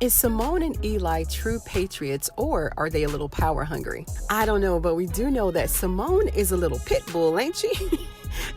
Is Simone and Eli true patriots, or are they a little power hungry? I don't know, but we do know that Simone is a little pit bull, ain't she?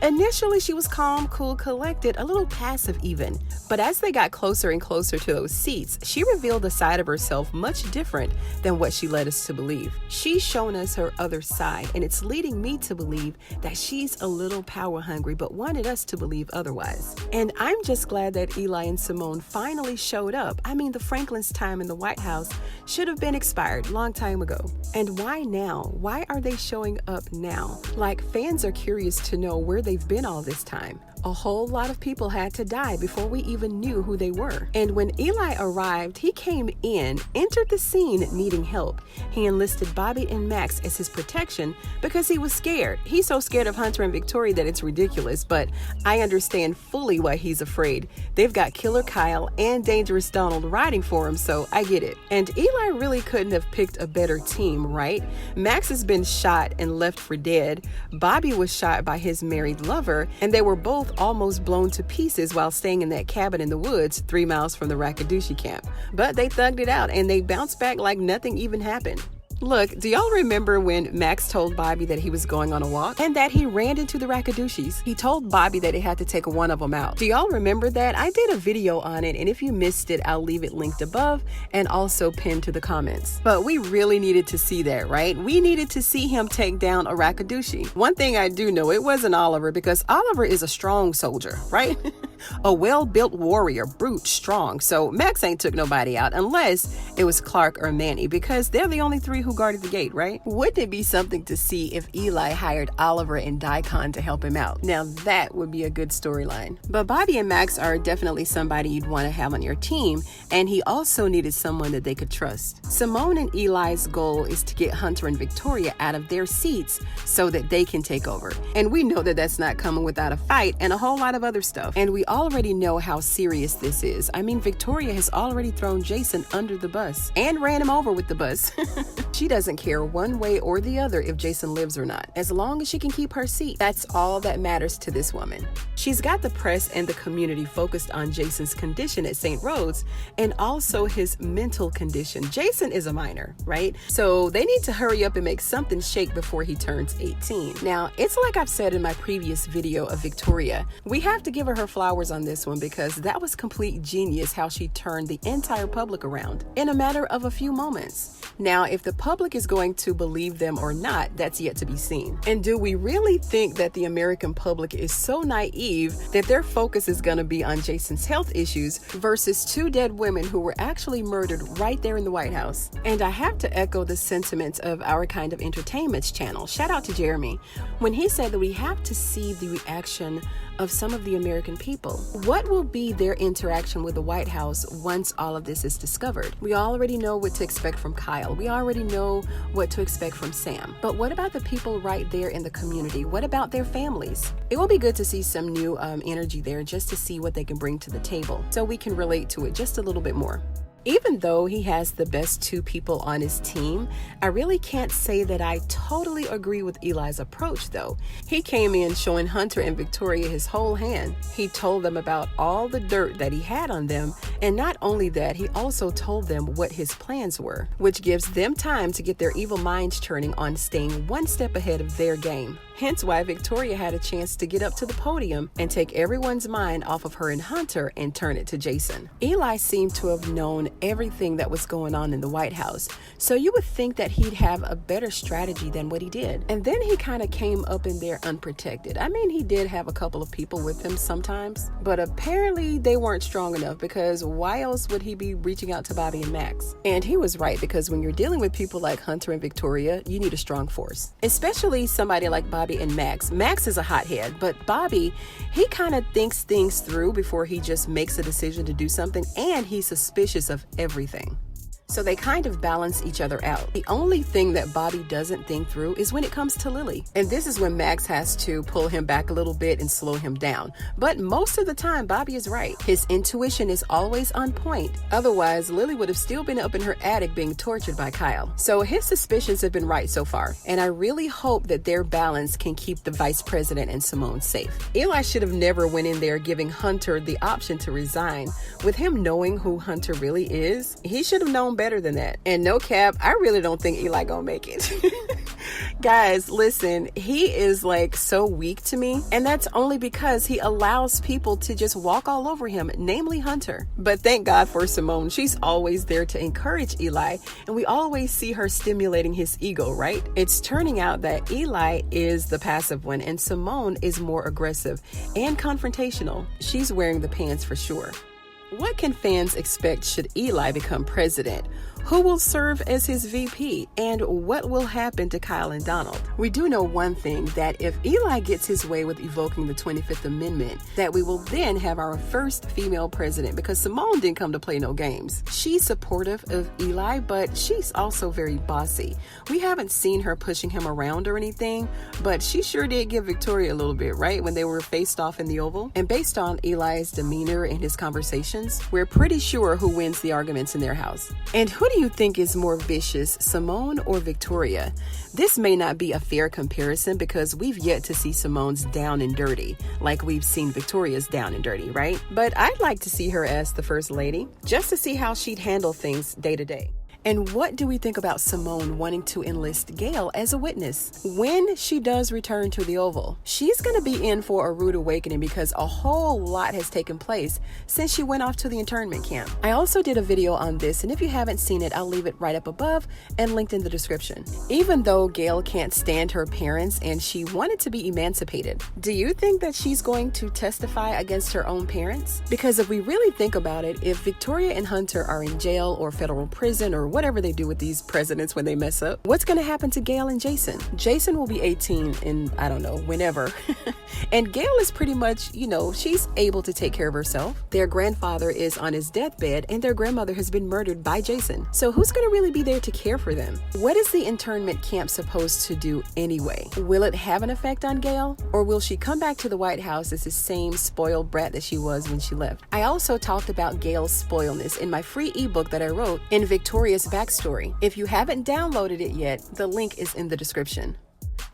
Initially, she was calm, cool, collected, a little passive even. But as they got closer and closer to those seats, she revealed a side of herself much different than what she led us to believe. She's shown us her other side, and it's leading me to believe that she's a little power hungry, but wanted us to believe otherwise. And I'm just glad that Eli and Simone finally showed up. I mean, the Franklin's time in the White House should have been expired long time ago. And why now? Why are they showing up now? Like, fans are curious to know where they've been all this time. A whole lot of people had to die before we even knew who they were. And when Eli arrived, he came in, entered the scene needing help. He enlisted Bobby and Max as his protection because he was scared. He's so scared of Hunter and Victoria that it's ridiculous, but I understand fully why he's afraid. They've got Killer Kyle and Dangerous Donald riding for him, so I get it. And Eli really couldn't have picked a better team, right? Max has been shot and left for dead. Bobby was shot by his married lover, and they were both almost blown to pieces while staying in that cabin in the woods 3 miles from the Rakadushy camp. But they thugged it out and they bounced back like nothing even happened. Look, do y'all remember when Max told Bobby that he was going on a walk and that he ran into the Rakadushis? He told Bobby that he had to take one of them out. Do y'all remember that? I did a video on it, and if you missed it, I'll leave it linked above and also pinned to the comments. But we really needed to see that, right? We needed to see him take down a Rakadushi. One thing I do know, it wasn't Oliver, because Oliver is a strong soldier, right? A well-built warrior, brute, strong. So Max ain't took nobody out unless it was Clark or Manny, because they're the only three who guarded the gate, right? Wouldn't it be something to see if Eli hired Oliver and Daikon to help him out? Now that would be a good storyline. But Bobby and Max are definitely somebody you'd want to have on your team, and he also needed someone that they could trust. Simone and Eli's goal is to get Hunter and Victoria out of their seats so that they can take over. And we know that that's not coming without a fight and a whole lot of other stuff. And we already know how serious this is. I mean, Victoria has already thrown Jason under the bus and ran him over with the bus. She doesn't care one way or the other if Jason lives or not. As long as she can keep her seat, that's all that matters to this woman. She's got the press and the community focused on Jason's condition at St. Rhodes and also his mental condition. Jason is a minor, right? So they need to hurry up and make something shake before he turns 18. Now, it's like I've said in my previous video of Victoria, we have to give her flowers on this one because that was complete genius how she turned the entire public around in a matter of a few moments. Now, if the public is going to believe them or not, that's yet to be seen. And do we really think that the American public is so naive that their focus is going to be on Jason's health issues versus 2 dead women who were actually murdered right there in the White House? And I have to echo the sentiments of Our Kind of Entertainment's channel. Shout out to Jeremy when he said that we have to see the reaction of some of the American people. What will be their interaction with the White House once all of this is discovered? We already know what to expect from Kyle. We already know what to expect from Sam. But what about the people right there in the community? What about their families? It will be good to see some new energy there just to see what they can bring to the table so we can relate to it just a little bit more. Even though he has the best 2 people on his team, I really can't say that I totally agree with Eli's approach, though. He came in showing Hunter and Victoria his whole hand. He told them about all the dirt that he had on them, and not only that, he also told them what his plans were, which gives them time to get their evil minds turning on staying one step ahead of their game. Hence why Victoria had a chance to get up to the podium and take everyone's mind off of her and Hunter and turn it to Jason. Eli seemed to have known everything that was going on in the White House, so you would think that he'd have a better strategy than what he did. And then he kind of came up in there unprotected. I mean, he did have a couple of people with him sometimes, but apparently they weren't strong enough, because why else would he be reaching out to Bobby and Max? And he was right, because when you're dealing with people like Hunter and Victoria, you need a strong force, especially somebody like Bobby and Max. Max is a hothead, but Bobby, he kind of thinks things through before he just makes a decision to do something, and he's suspicious of everything. So they kind of balance each other out. The only thing that Bobby doesn't think through is when it comes to Lily. And this is when Max has to pull him back a little bit and slow him down. But most of the time, Bobby is right. His intuition is always on point. Otherwise, Lily would have still been up in her attic being tortured by Kyle. So his suspicions have been right so far. And I really hope that their balance can keep the vice president and Simone safe. Eli should have never went in there giving Hunter the option to resign. With him knowing who Hunter really is, he should have known better than that. And no cap, I really don't think Eli gonna make it. Guys, listen, he is like so weak to me, and that's only because he allows people to just walk all over him, namely Hunter. But thank God for Simone. She's always there to encourage Eli, and we always see her stimulating his ego, right? It's turning out that Eli is the passive one, and Simone is more aggressive and confrontational. She's wearing the pants for sure. What can fans expect should Eli become president? Who will serve as his VP? And what will happen to Kyle and Donald? We do know one thing, that if Eli gets his way with evoking the 25th Amendment, that we will then have our first female president, because Simone didn't come to play no games. She's supportive of Eli, but she's also very bossy. We haven't seen her pushing him around or anything, but she sure did give Victoria a little bit, right, when they were faced off in the Oval. And based on Eli's demeanor and his conversations, we're pretty sure who wins the arguments in their house. And who do you think is more vicious, Simone or Victoria? This may not be a fair comparison because we've yet to see Simone's down and dirty like we've seen Victoria's down and dirty, right? But I'd like to see her as the first lady, just to see how she'd handle things day to day. And what do we think about Simone wanting to enlist Gail as a witness? When she does return to the Oval, she's going to be in for a rude awakening because a whole lot has taken place since she went off to the internment camp. I also did a video on this, and if you haven't seen it, I'll leave it right up above and linked in the description. Even though Gail can't stand her parents and she wanted to be emancipated, do you think that she's going to testify against her own parents? Because if we really think about it, if Victoria and Hunter are in jail or federal prison or whatever they do with these presidents when they mess up, what's going to happen to Gail and Jason? Jason will be 18 in, I don't know, whenever. And Gail is pretty much, she's able to take care of herself. Their grandfather is on his deathbed and their grandmother has been murdered by Jason. So who's going to really be there to care for them? What is the internment camp supposed to do anyway? Will it have an effect on Gail? Or will she come back to the White House as the same spoiled brat that she was when she left? I also talked about Gail's spoilness in my free ebook that I wrote in Victoria's backstory. If you haven't downloaded it yet, the link is in the description.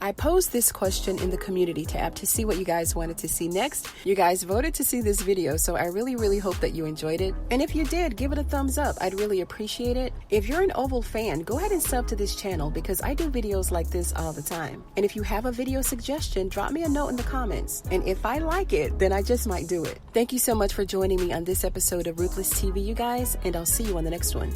I posed this question in the community tab to see what you guys wanted to see next. You guys voted to see this video, so I really hope that you enjoyed it. And if you did, give it a thumbs up. I'd really appreciate it. If you're an Oval fan, go ahead and sub to this channel because I do videos like this all the time. And if you have a video suggestion, drop me a note in the comments. And if I like it, then I just might do it. Thank you so much for joining me on this episode of Ruthless TV, you guys, and I'll see you on the next one.